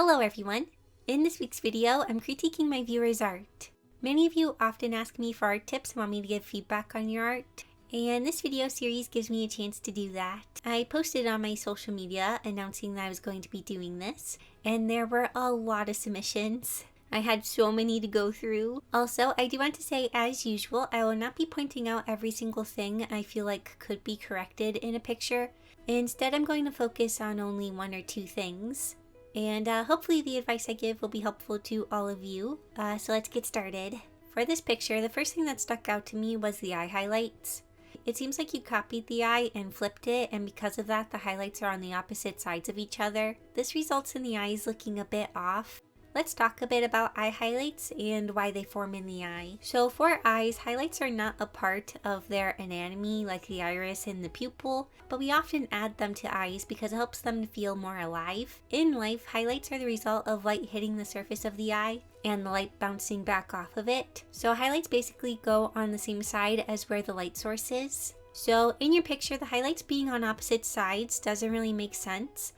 Hello everyone! In this week's video, I'm critiquing my viewers' art. Many of you often ask me for art tips and want me to give feedback on your art, and this video series gives me a chance to do that. I posted on my social media announcing that I was going to be doing this, and there were a lot of submissions. I had so many to go through. Also, I do want to say, as usual, I will not be pointing out every single thing I feel like could be corrected in a picture. Instead, I'm going to focus on only one or two things. And hopefully the advice I give will be helpful to all of you. So let's get started. For this picture, the first thing that stuck out to me was the eye highlights. It seems like you copied the eye and flipped it, and because of that, the highlights are on the opposite sides of each other. This results in the eyes looking a bit off. Let's talk a bit about eye highlights and why they form in the eye. So for eyes, highlights are not a part of their anatomy like the iris and the pupil, but we often add them to eyes because it helps them to feel more alive. In life, highlights are the result of light hitting the surface of the eye and the light bouncing back off of it. So highlights basically go on the same side as where the light source is. So in your picture, the highlights being on opposite sides doesn't really make sense.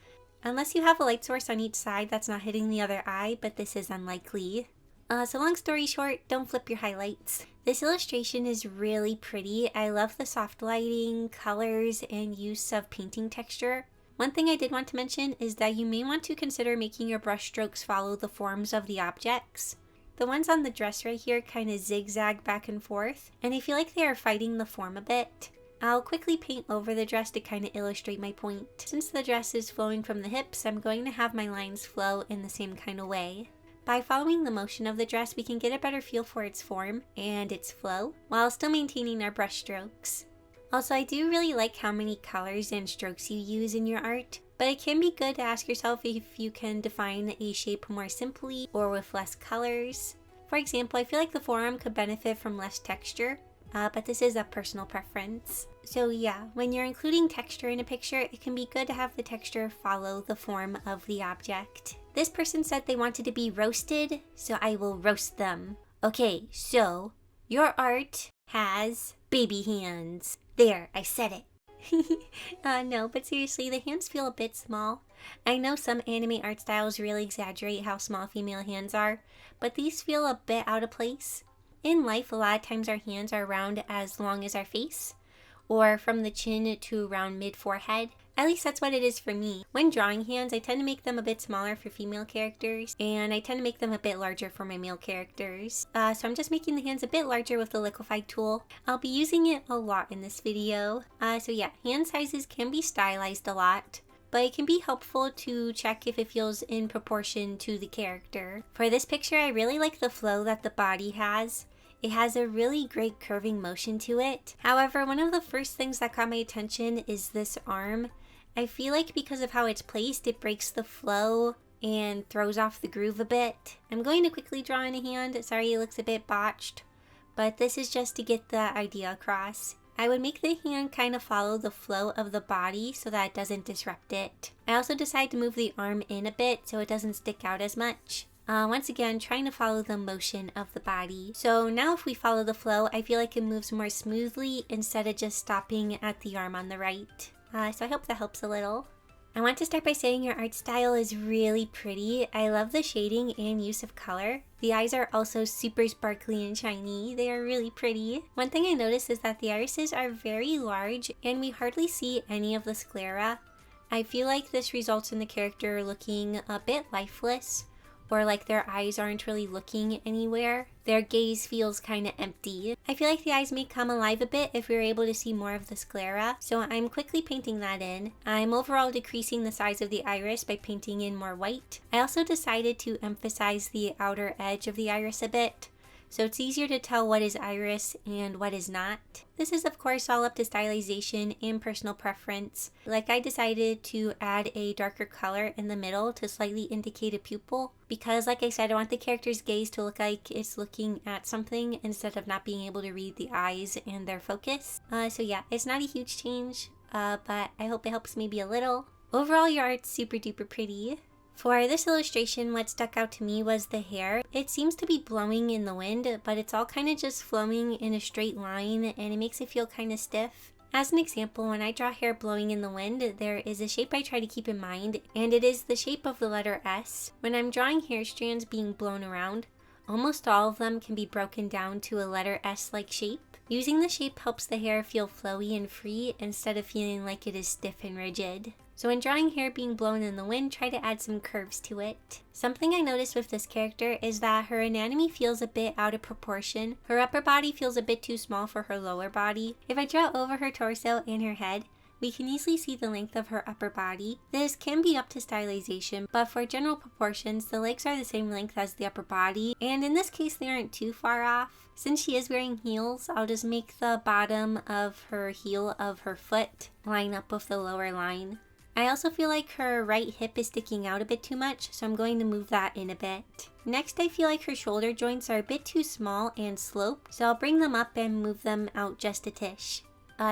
Unless you have a light source on each side that's not hitting the other eye, but this is unlikely. So long story short, don't flip your highlights. This illustration is really pretty. I love the soft lighting, colors, and use of painting texture. One thing I did want to mention is that you may want to consider making your brush strokes follow the forms of the objects. The ones on the dress right here kind of zigzag back and forth, and I feel like they are fighting the form a bit. I'll quickly paint over the dress to kind of illustrate my point. Since the dress is flowing from the hips, I'm going to have my lines flow in the same kind of way. By following the motion of the dress, we can get a better feel for its form and its flow, while still maintaining our brush strokes. Also, I do really like how many colors and strokes you use in your art, but it can be good to ask yourself if you can define a shape more simply or with less colors. For example, I feel like the forearm could benefit from less texture, but this is a personal preference. So yeah, when you're including texture in a picture, it can be good to have the texture follow the form of the object. This person said they wanted to be roasted, so I will roast them. Okay, so your art has baby hands. There, I said it. No, but seriously, the hands feel a bit small. I know some anime art styles really exaggerate how small female hands are, but these feel a bit out of place. In life, a lot of times our hands are around as long as our face, or from the chin to around mid-forehead. At least that's what it is for me. When drawing hands, I tend to make them a bit smaller for female characters, and I tend to make them a bit larger for my male characters. So I'm just making the hands a bit larger with the liquefied tool. I'll be using it a lot in this video. So yeah, hand sizes can be stylized a lot, but it can be helpful to check if it feels in proportion to the character. For this picture, I really like the flow that the body has. It has a really great curving motion to it. However, one of the first things that caught my attention is this arm. I feel like because of how it's placed, it breaks the flow and throws off the groove a bit. I'm going to quickly draw in a hand. Sorry, it looks a bit botched, but this is just to get the idea across. I would make the hand kind of follow the flow of the body so that it doesn't disrupt it. I also decided to move the arm in a bit so it doesn't stick out as much. Once again, trying to follow the motion of the body. So now if we follow the flow, I feel like it moves more smoothly instead of just stopping at the arm on the right. So I hope that helps a little. I want to start by saying your art style is really pretty. I love the shading and use of color. The eyes are also super sparkly and shiny. They are really pretty. One thing I noticed is that the irises are very large and we hardly see any of the sclera. I feel like this results in the character looking a bit lifeless, or like their eyes aren't really looking anywhere. Their gaze feels kind of empty. I feel like the eyes may come alive a bit if we were able to see more of the sclera, so I'm quickly painting that in. I'm overall decreasing the size of the iris by painting in more white. I also decided to emphasize the outer edge of the iris a bit, so it's easier to tell what is iris and what is not. This is of course all up to stylization and personal preference. Like I decided to add a darker color in the middle to slightly indicate a pupil, because like I said, I want the character's gaze to look like it's looking at something instead of not being able to read the eyes and their focus. So yeah, it's not a huge change, but I hope it helps maybe a little. Overall, your art's super duper pretty. For this illustration, what stuck out to me was the hair. It seems to be blowing in the wind, but it's all kind of just flowing in a straight line and it makes it feel kind of stiff. As an example, when I draw hair blowing in the wind, there is a shape I try to keep in mind, and it is the shape of the letter S. When I'm drawing hair strands being blown around, almost all of them can be broken down to a letter S-like shape. Using the shape helps the hair feel flowy and free instead of feeling like it is stiff and rigid. So when drawing hair being blown in the wind, try to add some curves to it. Something I noticed with this character is that her anatomy feels a bit out of proportion. Her upper body feels a bit too small for her lower body. If I draw over her torso and her head, we can easily see the length of her upper body. This can be up to stylization, but for general proportions, the legs are the same length as the upper body, and in this case they aren't too far off. Since she is wearing heels, I'll just make the bottom of her heel of her foot line up with the lower line. I also feel like her right hip is sticking out a bit too much, so I'm going to move that in a bit. Next, I feel like her shoulder joints are a bit too small and sloped, so I'll bring them up and move them out just a tish.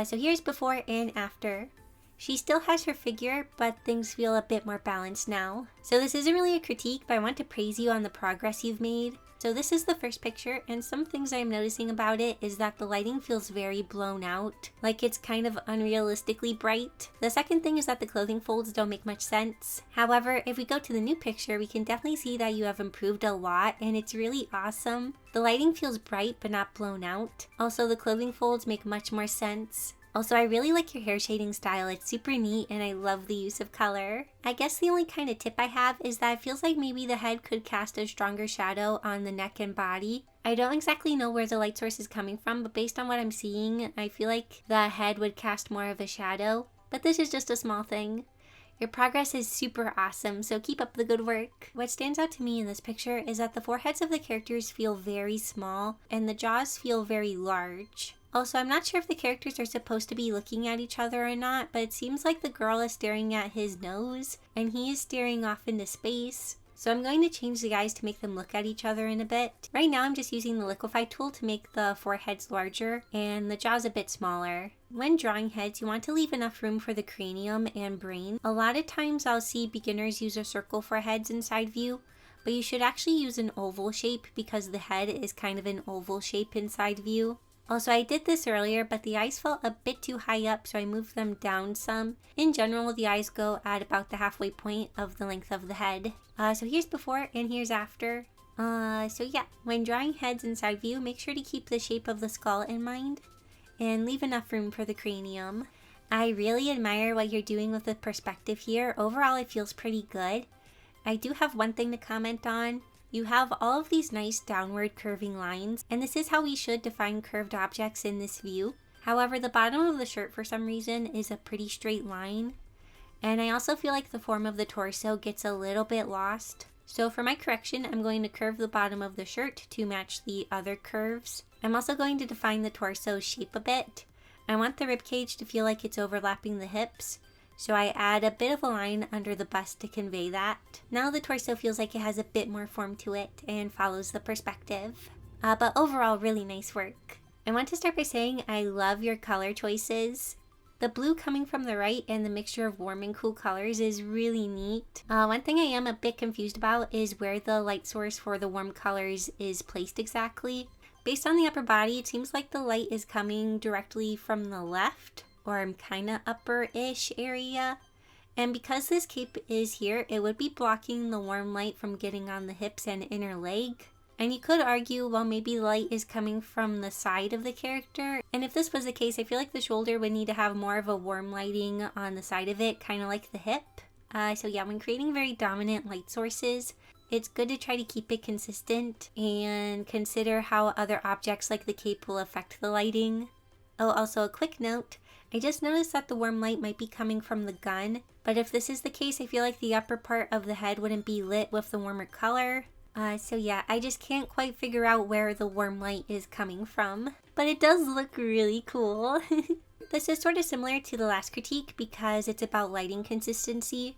So here's before and after. She still has her figure, but things feel a bit more balanced now. So this isn't really a critique, but I want to praise you on the progress you've made. So this is the first picture, and some things I'm noticing about it is that the lighting feels very blown out, like it's kind of unrealistically bright. The second thing is that the clothing folds don't make much sense. However, if we go to the new picture, we can definitely see that you have improved a lot, and it's really awesome. The lighting feels bright but not blown out. Also, the clothing folds make much more sense. Also, I really like your hair shading style. It's super neat and I love the use of color. I guess the only kind of tip I have is that it feels like maybe the head could cast a stronger shadow on the neck and body. I don't exactly know where the light source is coming from, but based on what I'm seeing, I feel like the head would cast more of a shadow. But this is just a small thing. Your progress is super awesome, so keep up the good work. What stands out to me in this picture is that the foreheads of the characters feel very small and the jaws feel very large. Also, I'm not sure if the characters are supposed to be looking at each other or not, but it seems like the girl is staring at his nose and he is staring off into space. So I'm going to change the eyes to make them look at each other in a bit. Right now I'm just using the liquify tool to make the foreheads larger and the jaws a bit smaller. When drawing heads, you want to leave enough room for the cranium and brain. A lot of times I'll see beginners use a circle for heads in side view, but you should actually use an oval shape because the head is kind of an oval shape in side view. Also, I did this earlier, but the eyes felt a bit too high up, so I moved them down some. In general, the eyes go at about the halfway point of the length of the head. So here's before and here's after. So yeah, when drawing heads in side view, make sure to keep the shape of the skull in mind and leave enough room for the cranium. I really admire what you're doing with the perspective here. Overall, it feels pretty good. I do have one thing to comment on. You have all of these nice downward curving lines, and this is how we should define curved objects in this view. However, the bottom of the shirt for some reason is a pretty straight line, and I also feel like the form of the torso gets a little bit lost. So for my correction, I'm going to curve the bottom of the shirt to match the other curves. I'm also going to define the torso shape a bit. I want the ribcage to feel like it's overlapping the hips, so I add a bit of a line under the bust to convey that. Now the torso feels like it has a bit more form to it and follows the perspective. But overall, really nice work. I want to start by saying I love your color choices. The blue coming from the right and the mixture of warm and cool colors is really neat. One thing I am a bit confused about is where the light source for the warm colors is placed exactly. Based on the upper body, it seems like the light is coming directly from the left, or kind of upper-ish area. And because this cape is here, it would be blocking the warm light from getting on the hips and inner leg. And you could argue, well, maybe the light is coming from the side of the character. And if this was the case, I feel like the shoulder would need to have more of a warm lighting on the side of it, kind of like the hip. So yeah, when creating very dominant light sources, it's good to try to keep it consistent and consider how other objects like the cape will affect the lighting. Oh, also a quick note. I just noticed that the warm light might be coming from the gun, but if this is the case, I feel like the upper part of the head wouldn't be lit with the warmer color. So yeah, I just can't quite figure out where the warm light is coming from, but it does look really cool. This is sort of similar to the last critique because it's about lighting consistency.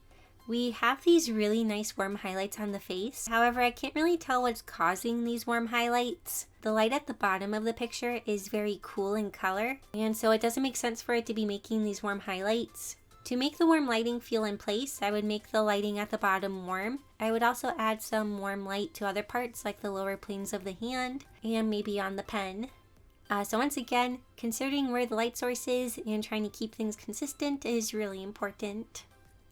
We have these really nice warm highlights on the face. However, I can't really tell what's causing these warm highlights. The light at the bottom of the picture is very cool in color, and so it doesn't make sense for it to be making these warm highlights. To make the warm lighting feel in place, I would make the lighting at the bottom warm. I would also add some warm light to other parts like the lower planes of the hand and maybe on the pen. So once again, considering where the light source is and trying to keep things consistent is really important.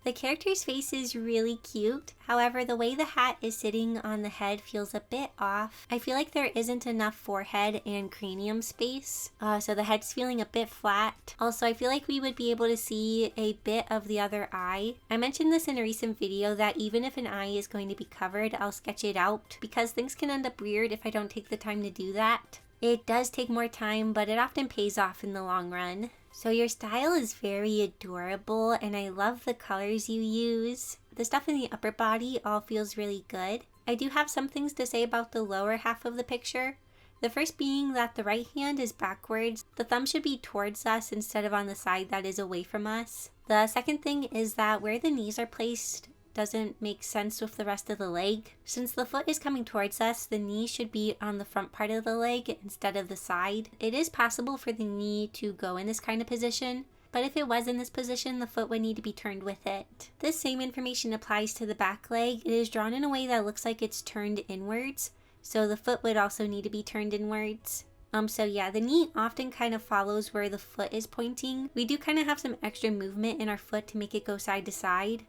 The character's face is really cute, however the way the hat is sitting on the head feels a bit off. I feel like there isn't enough forehead and cranium space, so the head's feeling a bit flat. Also, I feel like we would be able to see a bit of the other eye. I mentioned this in a recent video that even if an eye is going to be covered, I'll sketch it out because things can end up weird if I don't take the time to do that. It does take more time, but it often pays off in the long run. So your style is very adorable and I love the colors you use. The stuff in the upper body all feels really good. I do have some things to say about the lower half of the picture. The first being that the right hand is backwards. The thumb should be towards us instead of on the side that is away from us. The second thing is that where the knees are placed doesn't make sense with the rest of the leg. Since the foot is coming towards us, the knee should be on the front part of the leg instead of the side. It is possible for the knee to go in this kind of position, but if it was in this position, the foot would need to be turned with it. This same information applies to the back leg. It is drawn in a way that looks like it's turned inwards, so the foot would also need to be turned inwards. So yeah, the knee often kind of follows where the foot is pointing. We do kind of have some extra movement in our foot to make it go side to side,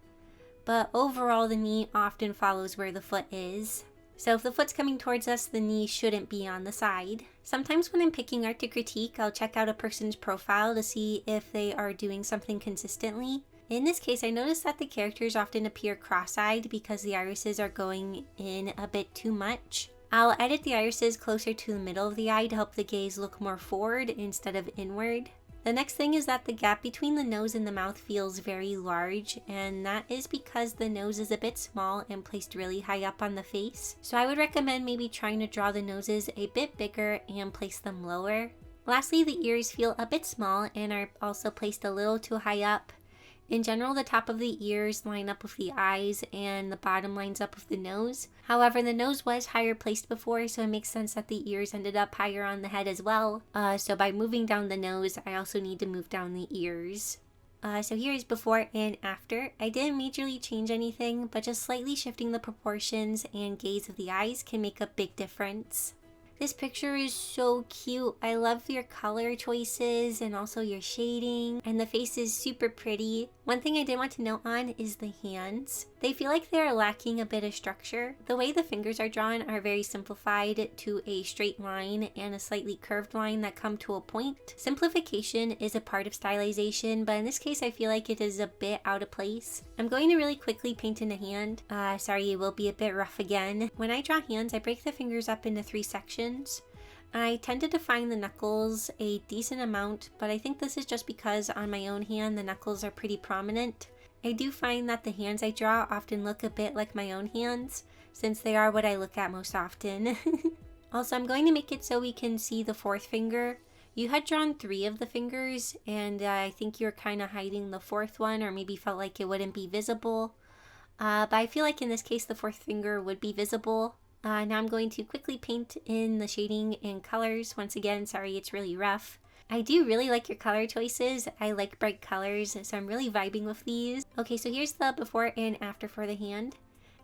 but overall the knee often follows where the foot is. So if the foot's coming towards us, the knee shouldn't be on the side. Sometimes when I'm picking art to critique, I'll check out a person's profile to see if they are doing something consistently. In this case, I noticed that the characters often appear cross-eyed because the irises are going in a bit too much. I'll edit the irises closer to the middle of the eye to help the gaze look more forward instead of inward. The next thing is that the gap between the nose and the mouth feels very large, and that is because the nose is a bit small and placed really high up on the face. So I would recommend maybe trying to draw the noses a bit bigger and place them lower. Lastly, the ears feel a bit small and are also placed a little too high up. In general, the top of the ears line up with the eyes and the bottom lines up with the nose. However, the nose was higher placed before, so it makes sense that the ears ended up higher on the head as well. So by moving down the nose, I also need to move down the ears. So here's before and after. I didn't majorly change anything, but just slightly shifting the proportions and gaze of the eyes can make a big difference. This picture is so cute. I love your color choices and also your shading, and the face is super pretty. One thing I did want to note on is the hands. They feel like they're lacking a bit of structure. The way the fingers are drawn are very simplified to a straight line and a slightly curved line that come to a point. Simplification is a part of stylization, but in this case I feel like it is a bit out of place. I'm going to really quickly paint in a hand. Sorry, it will be a bit rough again. When I draw hands, I break the fingers up into 3 sections. I tend to define the knuckles a decent amount, but I think this is just because on my own hand the knuckles are pretty prominent. I do find that the hands I draw often look a bit like my own hands, since they are what I look at most often. Also, I'm going to make it so we can see the 4th finger. You had drawn 3 of the fingers, and I think you're kind of hiding the 4th one, or maybe felt like it wouldn't be visible. But I feel like in this case the 4th finger would be visible. Now I'm going to quickly paint in the shading and colors. Once again, sorry it's really rough. I do really like your color choices. I like bright colors, so I'm really vibing with these. Okay, so here's the before and after for the hand.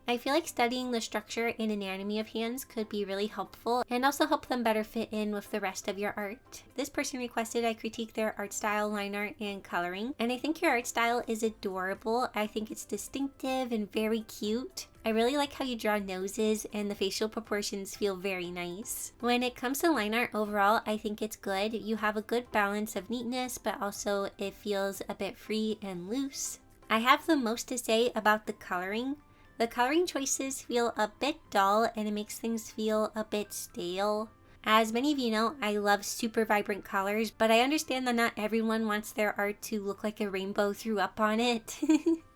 I feel like studying the structure and anatomy of hands could be really helpful and also help them better fit in with the rest of your art. This person requested I critique their art style, line art, and coloring, and I think your art style is adorable. I think it's distinctive and very cute. I really like how you draw noses, and the facial proportions feel very nice. When it comes to line art overall, I think it's good. You have a good balance of neatness, but also it feels a bit free and loose. I have the most to say about the coloring. The coloring choices feel a bit dull and it makes things feel a bit stale. As many of you know, I love super vibrant colors, but I understand that not everyone wants their art to look like a rainbow threw up on it.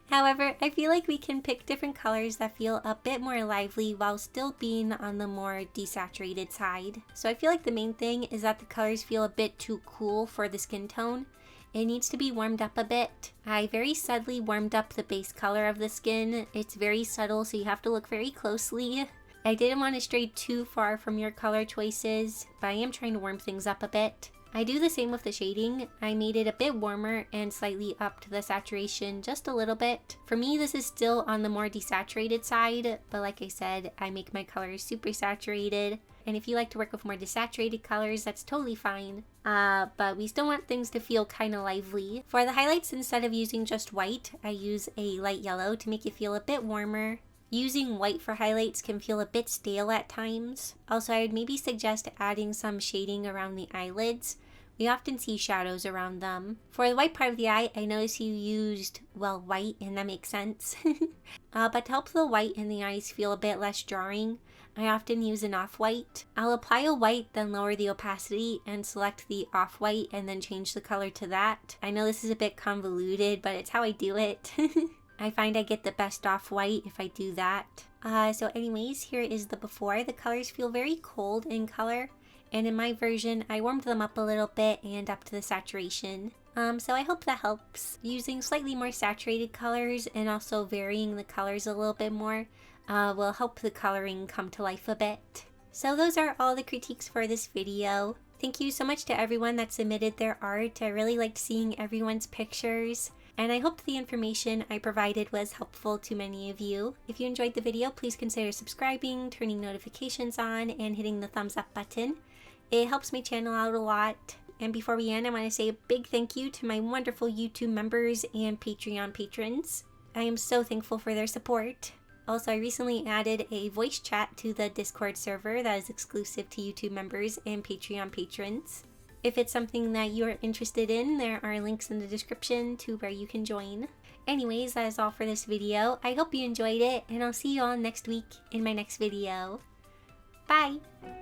However, I feel like we can pick different colors that feel a bit more lively while still being on the more desaturated side. So I feel like the main thing is that the colors feel a bit too cool for the skin tone. It needs to be warmed up a bit. I very subtly warmed up the base color of the skin. It's very subtle, so you have to look very closely. I didn't want to stray too far from your color choices, but I am trying to warm things up a bit. I do the same with the shading. I made it a bit warmer and slightly upped the saturation just a little bit. For me, this is still on the more desaturated side, but like I said, I make my colors super saturated. And if you like to work with more desaturated colors, that's totally fine. But we still want things to feel kind of lively. For the highlights, instead of using just white, I use a light yellow to make it feel a bit warmer. Using white for highlights can feel a bit stale at times. Also, I would maybe suggest adding some shading around the eyelids. We often see shadows around them. For the white part of the eye, I noticed you used, well, white, and that makes sense. But to help the white in the eyes feel a bit less jarring, I often use an off-white. I'll apply a white, then lower the opacity and select the off-white and then change the color to that. I know this is a bit convoluted, but it's how I do it. I find I get the best off-white if I do that. So anyways, here is the before. The colors feel very cold in color. And in my version, I warmed them up a little bit and up to the saturation. So I hope that helps. Using slightly more saturated colors and also varying the colors a little bit more will help the coloring come to life a bit. So those are all the critiques for this video. Thank you so much to everyone that submitted their art. I really liked seeing everyone's pictures. And I hope the information I provided was helpful to many of you. If you enjoyed the video, please consider subscribing, turning notifications on, and hitting the thumbs up button. It helps my channel out a lot. And before we end, I want to say a big thank you to my wonderful YouTube members and Patreon patrons. I am so thankful for their support. Also, I recently added a voice chat to the Discord server that is exclusive to YouTube members and Patreon patrons. If it's something that you're interested in, there are links in the description to where you can join. Anyways, that is all for this video. I hope you enjoyed it, and I'll see you all next week in my next video. Bye!